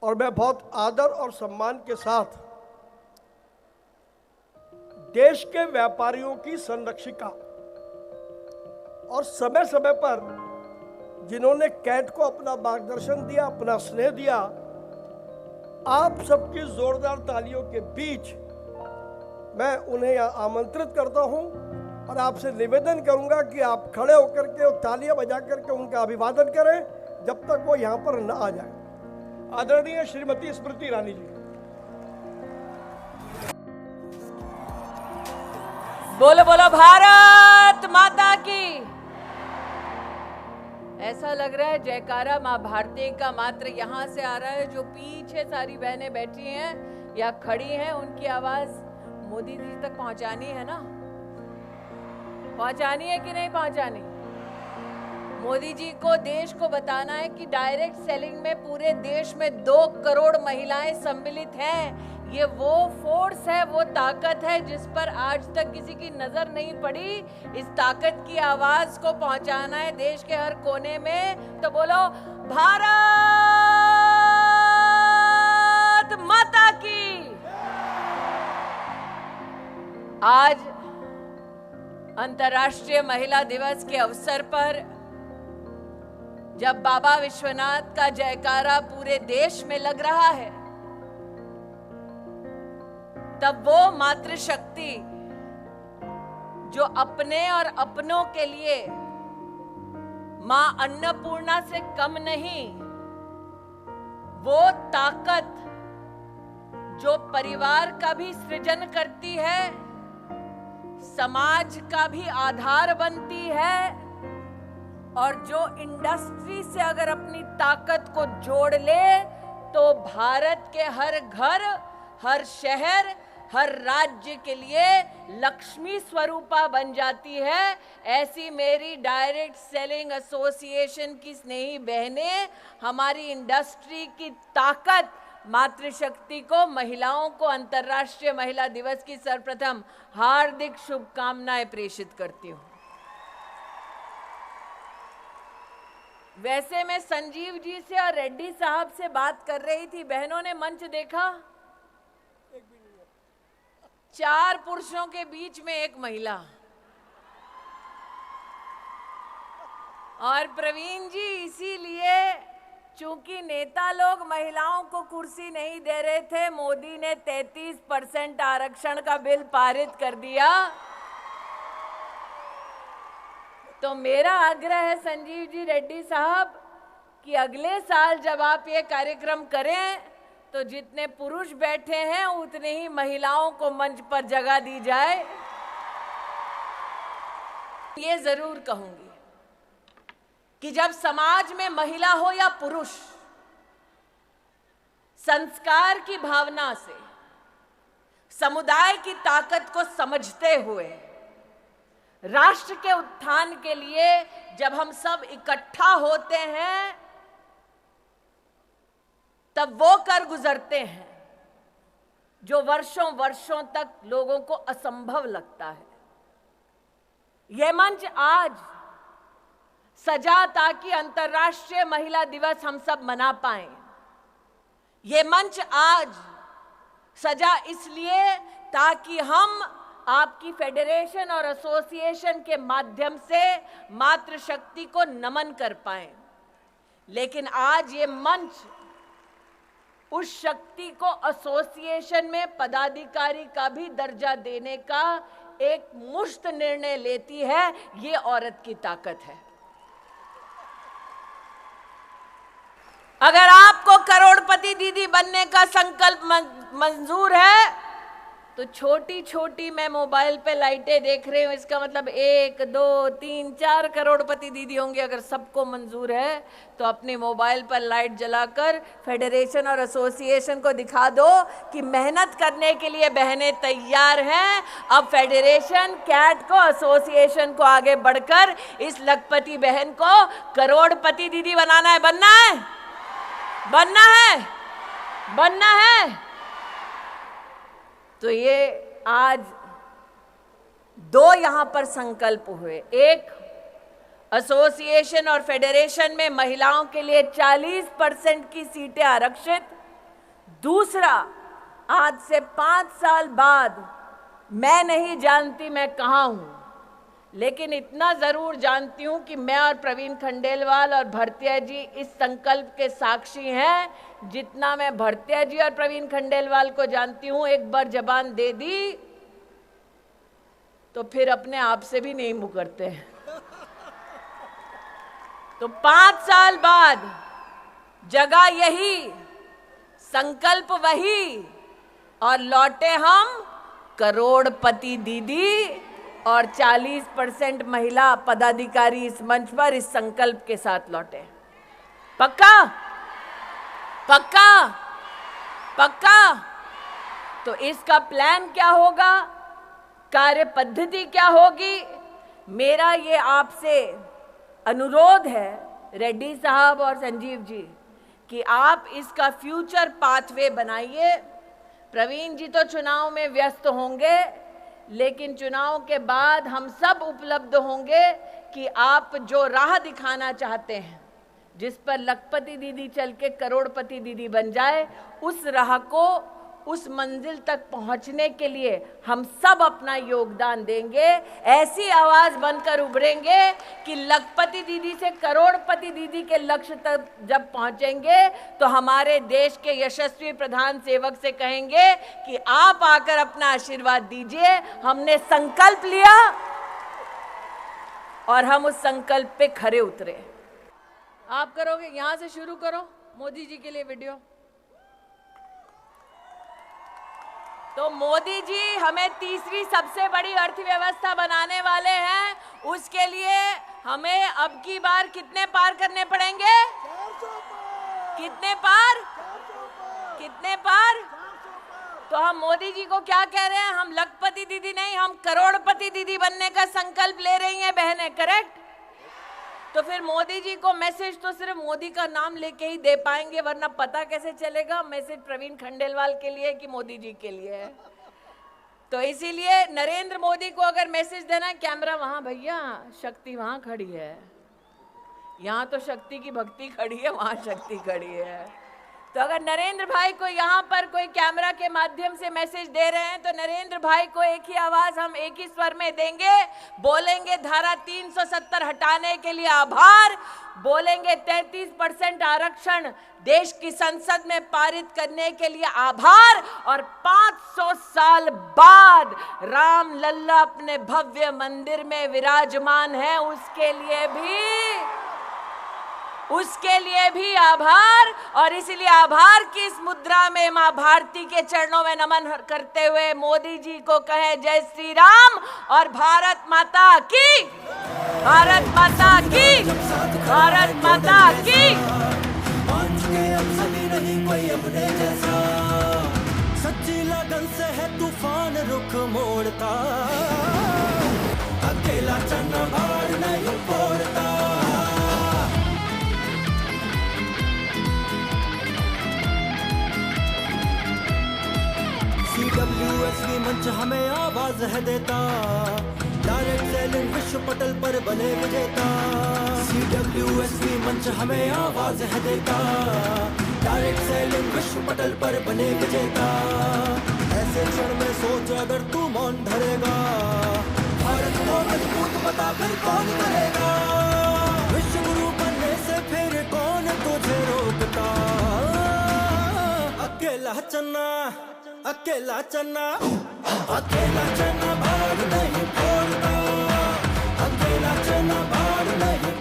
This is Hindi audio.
और मैं बहुत आदर और सम्मान के साथ देश के व्यापारियों की संरक्षिका और समय समय पर जिन्होंने कैट को अपना मार्गदर्शन दिया, अपना स्नेह दिया, आप सबकी जोरदार तालियों के बीच मैं उन्हें आमंत्रित करता हूं और आपसे निवेदन करूंगा कि आप खड़े होकर के और तालियां बजा करके उनका अभिवादन करें जब तक वो यहां पर न आ जाए। आदरणीय श्रीमती स्मृति ईरानी जी। बोलो बोलो भारत माता की। ऐसा लग रहा है जयकारा माँ भारती का मात्र यहाँ से आ रहा है। जो पीछे सारी बहनें बैठी हैं या खड़ी हैं, उनकी आवाज मोदी जी तक पहुंचानी है ना? पहुंचानी है कि नहीं पहुंचानी? मोदी जी को देश को बताना है कि डायरेक्ट सेलिंग में पूरे देश में 2 करोड़ महिलाएं सम्मिलित हैं। ये वो फोर्स है, वो ताकत है जिस पर आज तक किसी की नजर नहीं पड़ी। इस ताकत की आवाज को पहुंचाना है देश के हर कोने में। तो बोलो भारत माता की। आज अंतर्राष्ट्रीय महिला दिवस के अवसर पर जब बाबा विश्वनाथ का जयकारा पूरे देश में लग रहा है, तब वो मातृशक्ति जो अपने और अपनों के लिए मां अन्नपूर्णा से कम नहीं, वो ताकत जो परिवार का भी सृजन करती है, समाज का भी आधार बनती है, और जो इंडस्ट्री से अगर अपनी ताकत को जोड़ ले तो भारत के हर घर, हर शहर, हर राज्य के लिए लक्ष्मी स्वरूपा बन जाती है। ऐसी मेरी डायरेक्ट सेलिंग एसोसिएशन की स्नेही बहनें हमारी इंडस्ट्री की ताकत मातृशक्ति को, महिलाओं को अंतर्राष्ट्रीय महिला दिवस की सर्वप्रथम हार्दिक शुभकामनाएं प्रेषित करती हूं। वैसे मैं संजीव जी से और रेड्डी साहब से बात कर रही थी, बहनों ने मंच देखा? 4 पुरुषों के बीच में 1 महिला। और प्रवीण जी, इसीलिए चूंकि नेता लोग महिलाओं को कुर्सी नहीं दे रहे थे, मोदी ने 33% आरक्षण का बिल पारित कर दिया। तो मेरा आग्रह है संजीव जी, रेड्डी साहब, कि अगले साल जब आप ये कार्यक्रम करें तो जितने पुरुष बैठे हैं उतने ही महिलाओं को मंच पर जगह दी जाए। ये जरूर कहूंगी कि जब समाज में महिला हो या पुरुष, संस्कार की भावना से समुदाय की ताकत को समझते हुए राष्ट्र के उत्थान के लिए जब हम सब इकट्ठा होते हैं, तब वो कर गुजरते हैं जो वर्षों वर्षों तक लोगों को असंभव लगता है। यह मंच आज सजा ताकि अंतर्राष्ट्रीय महिला दिवस हम सब मना पाएं। ये मंच आज सजा इसलिए ताकि हम आपकी फेडरेशन और एसोसिएशन के माध्यम से मातृशक्ति को नमन कर पाएं। लेकिन आज ये मंच उस शक्ति को एसोसिएशन में पदाधिकारी का भी दर्जा देने का एक मुश्त निर्णय लेती है। ये औरत की ताकत है। अगर आपको करोड़पति दीदी बनने का संकल्प मंजूर है तो छोटी छोटी मैं मोबाइल पे लाइटें देख रही हूँ, इसका मतलब 1, 2, 3, 4 करोड़पति दीदी होंगे। अगर सबको मंजूर है तो अपने मोबाइल पर लाइट जलाकर फेडरेशन और एसोसिएशन को दिखा दो कि मेहनत करने के लिए बहनें तैयार हैं। अब फेडरेशन, कैट को, एसोसिएशन को आगे बढ़कर इस लखपति बहन को करोड़पति दीदी बनाना है। बनना है, बनना है, बनना है। तो ये आज 2 यहां पर संकल्प हुए। एक, एसोसिएशन और फेडरेशन में महिलाओं के लिए 40% की सीटें आरक्षित, दूसरा, आज से 5 साल बाद मैं नहीं जानती मैं कहाँ हूँ, लेकिन इतना जरूर जानती हूँ कि मैं और प्रवीण खंडेलवाल और भरतिया जी इस संकल्प के साक्षी हैं। जितना मैं भरतिया जी और प्रवीण खंडेलवाल को जानती हूँ, एक बार जबान दे दी तो फिर अपने आप से भी नहीं मुकरते हैं। तो 5 साल बाद जगह यही, संकल्प वही, और लौटे हम करोड़पति दीदी और 40% महिला पदाधिकारी इस मंच पर इस संकल्प के साथ लौटे। पक्का? पक्का? पक्का? तो इसका प्लान क्या होगा, कार्य पद्धति क्या होगी? मेरा ये आपसे अनुरोध है रेड्डी साहब और संजीव जी कि आप इसका फ्यूचर पाथवे बनाइए। प्रवीण जी तो चुनाव में व्यस्त होंगे, लेकिन चुनाव के बाद हम सब उपलब्ध होंगे कि आप जो राह दिखाना चाहते हैं, जिस पर लखपति दीदी चल के करोड़पति दीदी बन जाए, उस राह को, उस मंजिल तक पहुंचने के लिए हम सब अपना योगदान देंगे। ऐसी आवाज बनकर उभरेंगे कि लखपति दीदी से करोड़पति दीदी के लक्ष्य तक जब पहुंचेंगे तो हमारे देश के यशस्वी प्रधान सेवक से कहेंगे कि आप आकर अपना आशीर्वाद दीजिए। हमने संकल्प लिया और हम उस संकल्प पे खरे उतरे। आप करोगे? यहां से शुरू करो मोदी जी के लिए वीडियो। तो मोदी जी हमें तीसरी सबसे बड़ी अर्थव्यवस्था बनाने वाले हैं। उसके लिए हमें अब की बार कितने पार करने पड़ेंगे? 400 पार। कितने पार? 400 पार। कितने पार? 400 पार। तो हम मोदी जी को क्या कह रहे हैं? हम लखपति दीदी नहीं, हम करोड़पति दीदी बनने का संकल्प ले रही हैं बहनें। करेक्ट? तो फिर मोदी जी को मैसेज तो सिर्फ मोदी का नाम लेके ही दे पाएंगे, वरना पता कैसे चलेगा मैसेज प्रवीण खंडेलवाल के लिए कि मोदी जी के लिए है। तो इसीलिए नरेंद्र मोदी को अगर मैसेज देना है, कैमरा वहां भैया, शक्ति वहां खड़ी है, यहाँ तो शक्ति की भक्ति खड़ी है, वहां शक्ति खड़ी है। तो अगर नरेंद्र भाई को यहाँ पर कोई कैमरा के माध्यम से मैसेज दे रहे हैं, तो नरेंद्र भाई को एक ही आवाज हम एक ही स्वर में देंगे, बोलेंगे धारा 370 हटाने के लिए आभार, बोलेंगे 33% आरक्षण देश की संसद में पारित करने के लिए आभार, और 500 साल बाद राम लल्ला अपने भव्य मंदिर में विराजमान है, उसके लिए भी आभार। और इसलिए आभार की इस मुद्रा में मां भारती के चरणों में नमन करते हुए मोदी जी को कहे जय श्री राम और भारत माता की, भारत माता की, भारत माता की। सच्ची लगन से है तूफान रुख मोड़ता, अकेला चन्ना भार नहीं फोड़ता। CWSV मंच हमें आवाज है देता, डायरेक्ट सेलिंग विश्व पटल पर बने विजेता। CWSV मंच हमें आवाज है देता, डायरेक्ट सेलिंग विश्व पटल पर बने विजेता। ऐसे क्षण में सोच अगर तू मौन धरेगा, भारत को मजबूत बता फिर कौन करेगा। विश्व गुरु बनने से फिर कौन तुझे रोकता। अकेला चन्ना, अकेला चन्ना, अकेला चन्ना भार नहीं फोड़ता, अकेला चन्ना भार नहीं